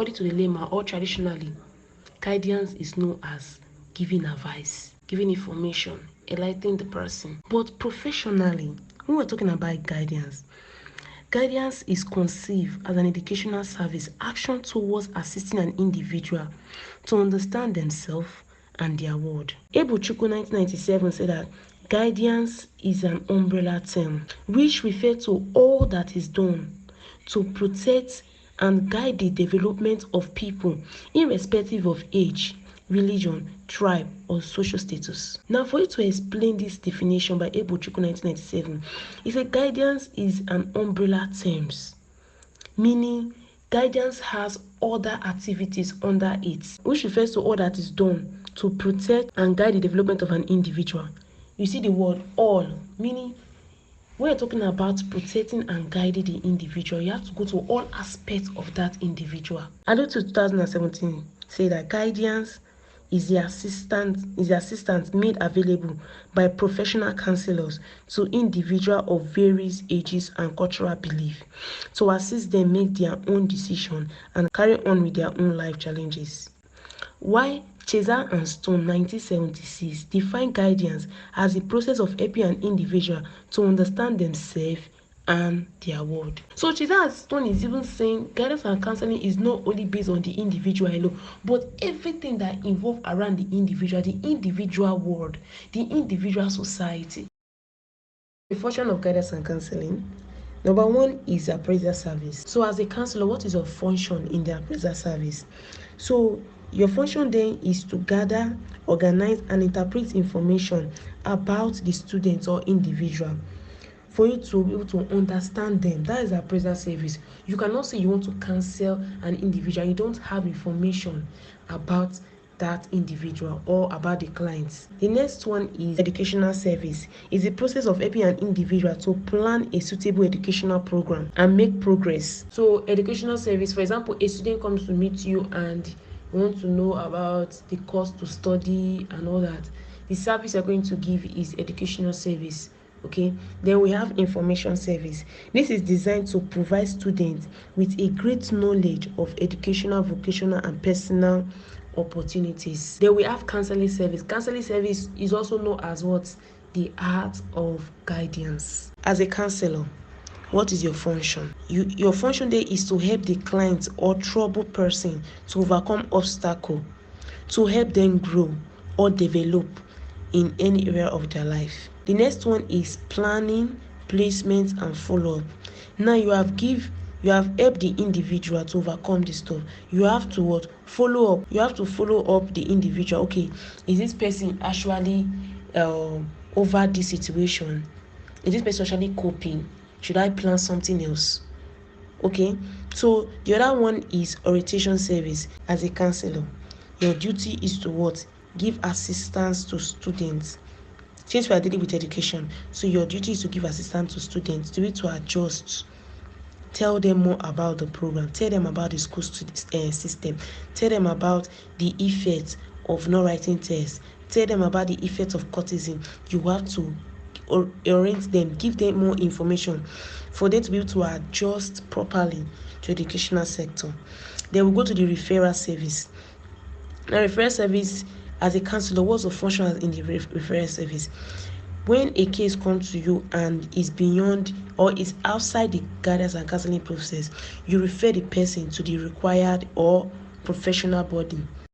according to the layman or traditionally, guidance is known as giving advice, giving information, enlightening the person. But professionally, when we're talking about guidance, guidance is conceived as an educational service action towards assisting an individual to understand themselves and their world. Ebuchukwu 1997 said that guidance is an umbrella term which refers to all that is done to protect and guide the development of people irrespective of age, religion, tribe, or social status. Now, for you to explain this definition by Ebuchukwu 1997, he said guidance is an umbrella term, meaning guidance has other activities under it, which refers to all that is done to protect and guide the development of an individual. You see the word all, meaning when you're talking about protecting and guiding the individual, you have to go to all aspects of that individual. Ado 2017 say that guidance is the assistance made available by professional counselors to individuals of various ages and cultural belief to assist them make their own decision and carry on with their own life challenges. Why Cheza and Stone 1976 define guidance as the process of helping an individual to understand themselves and their world. So Cheza and Stone is even saying guidance and counseling is not only based on the individual alone, but everything that involves around the individual world, the individual society. The function of guidance and counseling. Number one is appraisal service. So as a counselor, what is your function in the appraisal service? So your function then is to gather, organize, and interpret information about the student or individual for you to be able to understand them. That is appraisal service. You cannot say you want to counsel an individual, you don't have information about that individual or about the clients. The next one is educational service. It's the process of helping an individual to plan a suitable educational program and make progress. So educational service, for example, a student comes to meet you and want to know about the course to study and all that. The service you're going to give is educational service. Okay, then we have information service. This is designed to provide students with a great knowledge of educational, vocational, and personal opportunities. Then we have counseling service. Counseling service is also known as what? The art of guidance. As a counselor, what is your function? Your function there is to help the client or troubled person to overcome obstacle, to help them grow or develop in any area of their life. The next one is planning, placement, and follow-up. Now you have helped the individual to overcome this stuff. You have to what? Follow up. You have to follow up the individual. Okay, is this person actually over this situation? Is this person actually coping? Should I plan something else? Okay, so the other one is orientation service. As a counselor, your duty is to what? Give assistance to students. Since we are dealing with education, so your duty is to give assistance to students, to be to adjust. Tell them more about the program. Tell them about the school system. Tell them about the effects of not writing tests. Tell them about the effects of courtesy. You have to orient them, give them more information for them to be able to adjust properly to the educational sector. Then we go to the referral service. Now, referral service, as a counselor, what's the function in the referral service? When a case comes to you and is beyond or is outside the guidance and counseling process, you refer the person to the required or professional body